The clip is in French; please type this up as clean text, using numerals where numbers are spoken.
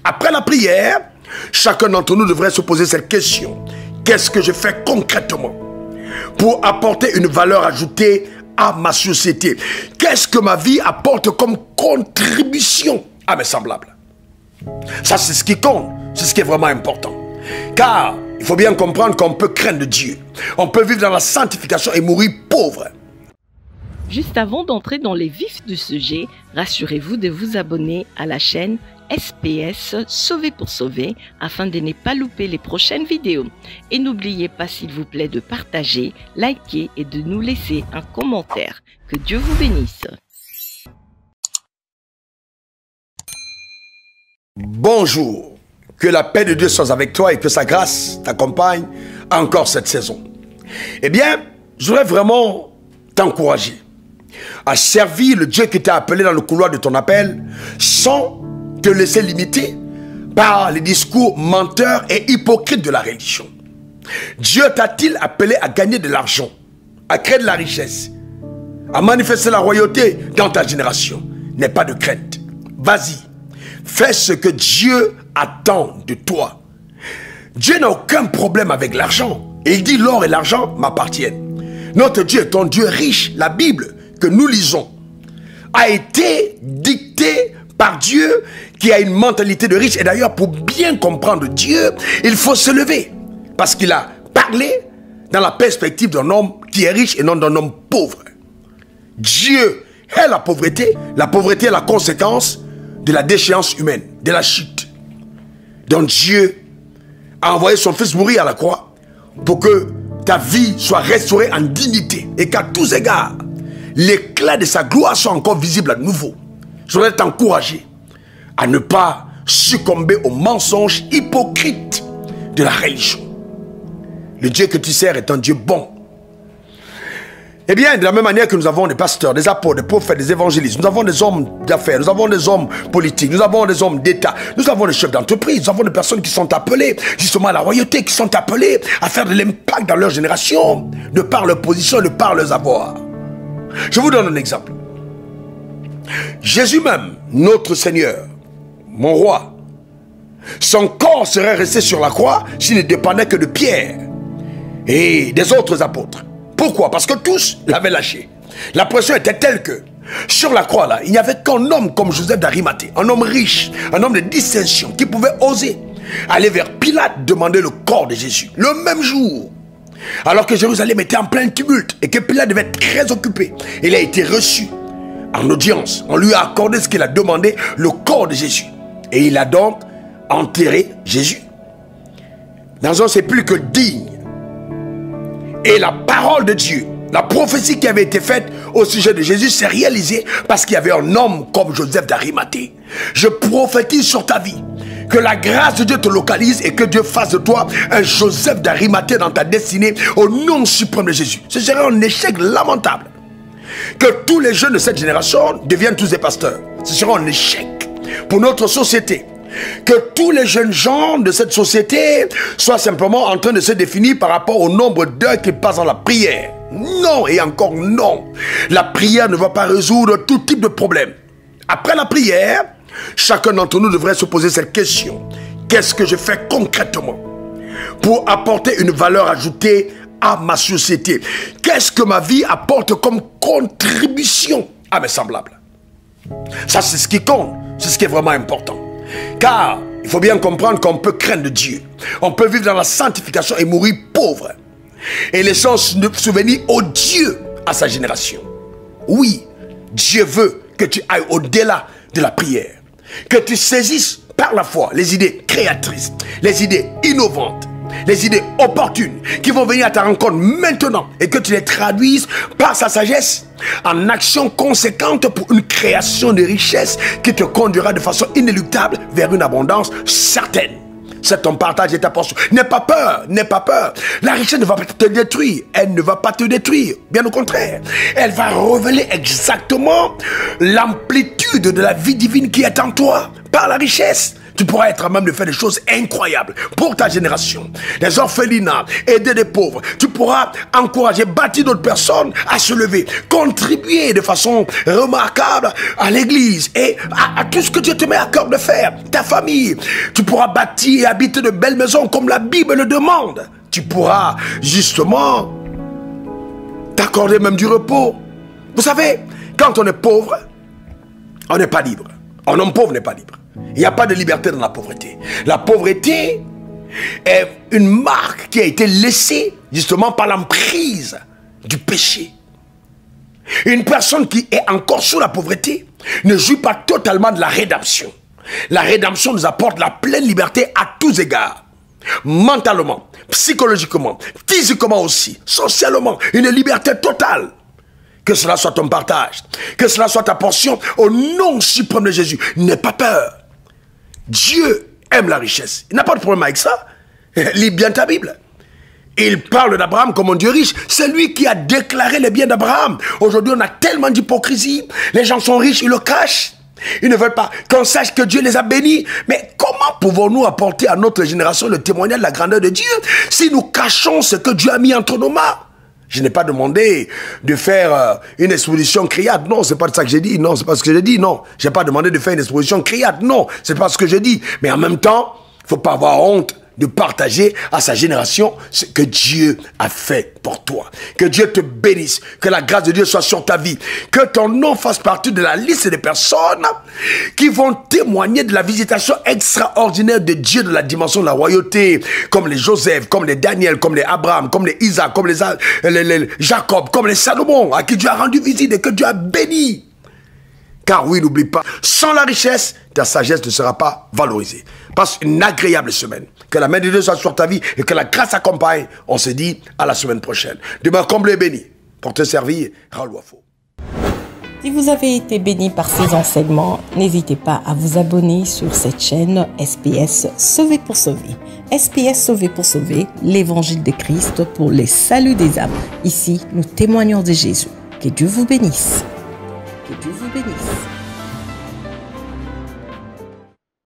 Après la prière, chacun d'entre nous devrait se poser cette question. Qu'est-ce que je fais concrètement pour apporter une valeur ajoutée à ma société? Qu'est-ce que ma vie apporte comme contribution à mes semblables? Ça, c'est ce qui compte. C'est ce qui est vraiment important. Car il faut bien comprendre qu'on peut craindre Dieu. On peut vivre dans la sanctification et mourir pauvre. Juste avant d'entrer dans les vifs du sujet, rassurez-vous de vous abonner à la chaîne SPS Sauver pour Sauver afin de ne pas louper les prochaines vidéos. Et n'oubliez pas s'il vous plaît de partager, liker et de nous laisser un commentaire. Que Dieu vous bénisse. Bonjour, que la paix de Dieu soit avec toi et que sa grâce t'accompagne encore cette saison. Eh bien, je voudrais vraiment t'encourager à servir le Dieu qui t'a appelé dans le couloir de ton appel sans te laisser limiter par les discours menteurs et hypocrites de la religion. Dieu t'a-t-il appelé à gagner de l'argent, à créer de la richesse, à manifester la royauté dans ta génération? N'aie pas de crainte. Vas-y, fais ce que Dieu attend de toi. Dieu n'a aucun problème avec l'argent. Il dit l'or et l'argent m'appartiennent. Notre Dieu est un Dieu riche. La Bible que nous lisons a été dictée par Dieu qui a une mentalité de riche. Et d'ailleurs, pour bien comprendre Dieu, il faut se lever. Parce qu'il a parlé dans la perspective d'un homme qui est riche et non d'un homme pauvre. Dieu est la pauvreté. La pauvreté est la conséquence de la déchéance humaine, de la chute. Donc Dieu a envoyé son fils mourir à la croix pour que ta vie soit restaurée en dignité et qu'à tous égards, l'éclat de sa gloire soit encore visible à nouveau. Je voudrais t'encourager à ne pas succomber aux mensonges hypocrites de la religion. Le Dieu que tu sers est un Dieu bon. Eh bien, de la même manière que nous avons des pasteurs, des apôtres, des prophètes, des évangélistes, nous avons des hommes d'affaires, nous avons des hommes politiques, nous avons des hommes d'État, nous avons des chefs d'entreprise, nous avons des personnes qui sont appelées justement à la royauté, qui sont appelées à faire de l'impact dans leur génération, de par leur position, de par leurs avoirs. Je vous donne un exemple. Jésus même, notre Seigneur, mon roi, son corps serait resté sur la croix s'il ne dépendait que de Pierre et des autres apôtres. Pourquoi? Parce que tous l'avaient lâché. La pression était telle que sur la croix là, il n'y avait qu'un homme comme Joseph d'Arimathée, un homme riche, un homme de distinction qui pouvait oser aller vers Pilate demander le corps de Jésus. Le même jour, alors que Jérusalem était en plein tumulte et que Pilate devait être très occupé, il a été reçu en audience. On lui a accordé ce qu'il a demandé, le corps de Jésus. Et il a donc enterré Jésus dans un sépulcre digne. Et la parole de Dieu, la prophétie qui avait été faite au sujet de Jésus s'est réalisée parce qu'il y avait un homme comme Joseph d'Arimathée. Je prophétise sur ta vie que la grâce de Dieu te localise et que Dieu fasse de toi un Joseph d'Arimathée dans ta destinée au nom suprême de Jésus. Ce serait un échec lamentable que tous les jeunes de cette génération deviennent tous des pasteurs. Ce serait un échec pour notre société. Que tous les jeunes gens de cette société soient simplement en train de se définir par rapport au nombre d'heures qu'ils passent dans la prière. Non et encore non. La prière ne va pas résoudre tout type de problème. Après la prière, chacun d'entre nous devrait se poser cette question. Qu'est-ce que je fais concrètement pour apporter une valeur ajoutée à ma société? Qu'est-ce que ma vie apporte comme contribution à mes semblables? Ça, c'est ce qui compte. C'est ce qui est vraiment important. Car il faut bien comprendre qu'on peut craindre Dieu. On peut vivre dans la sanctification et mourir pauvre. Et laissant souvenir au Dieu à sa génération. Oui, Dieu veut que tu ailles au-delà de la prière. Que tu saisisses par la foi les idées créatrices, les idées innovantes, les idées opportunes qui vont venir à ta rencontre maintenant et que tu les traduises par sa sagesse en action conséquente pour une création de richesse qui te conduira de façon inéluctable vers une abondance certaine. C'est ton partage et ta portion. N'aie pas peur, n'aie pas peur. La richesse ne va pas te détruire. Elle ne va pas te détruire. Bien au contraire. Elle va révéler exactement l'amplitude de la vie divine qui est en toi par la richesse. Tu pourras être à même de faire des choses incroyables pour ta génération. Des orphelinats, aider des pauvres. Tu pourras encourager, bâtir d'autres personnes à se lever, contribuer de façon remarquable à l'église et à tout ce que Dieu te met à cœur de faire. Ta famille. Tu pourras bâtir et habiter de belles maisons comme la Bible le demande. Tu pourras justement t'accorder même du repos. Vous savez, quand on est pauvre, on n'est pas libre. Un homme pauvre n'est pas libre. Il n'y a pas de liberté dans la pauvreté. La pauvreté est une marque qui a été laissée justement par l'emprise du péché. Une personne qui est encore sous la pauvreté ne jouit pas totalement de la rédemption. La rédemption nous apporte la pleine liberté à tous égards. Mentalement, psychologiquement, physiquement aussi, socialement, une liberté totale. Que cela soit ton partage, que cela soit ta portion, au nom suprême de Jésus. N'aie pas peur. Dieu aime la richesse. Il n'a pas de problème avec ça. Lis bien ta Bible. Il parle d'Abraham comme un Dieu riche. C'est lui qui a déclaré les biens d'Abraham. Aujourd'hui, on a tellement d'hypocrisie. Les gens sont riches, ils le cachent. Ils ne veulent pas qu'on sache que Dieu les a bénis. Mais comment pouvons-nous apporter à notre génération le témoignage de la grandeur de Dieu si nous cachons ce que Dieu a mis entre nos mains? Je n'ai pas demandé de faire une exposition criade. Non, c'est pas ça que j'ai dit. Non, c'est pas ce que j'ai dit. Non, j'ai pas demandé de faire une exposition criade. Non, c'est pas ce que j'ai dit. Mais en même temps, il faut pas avoir honte de partager à sa génération ce que Dieu a fait pour toi. Que Dieu te bénisse, que la grâce de Dieu soit sur ta vie, que ton nom fasse partie de la liste des personnes qui vont témoigner de la visitation extraordinaire de Dieu de la dimension de la royauté, comme les Joseph, comme les Daniel, comme les Abraham, comme les Isaac, comme les Jacob, comme les Salomon, à qui Dieu a rendu visite et que Dieu a béni. Car oui, n'oublie pas, sans la richesse, ta sagesse ne sera pas valorisée. Passe une agréable semaine. Que la main de Dieu soit sur ta vie et que la grâce accompagne. On se dit à la semaine prochaine. Demeure comblé et béni. Pour te servir, Raoul Wafo. Si vous avez été béni par ces enseignements, n'hésitez pas à vous abonner sur cette chaîne SPS Sauvé pour Sauver. SPS Sauvé pour Sauver, l'évangile de Christ pour les saluts des âmes. Ici, nous témoignons de Jésus. Que Dieu vous bénisse. Que Dieu vous bénisse.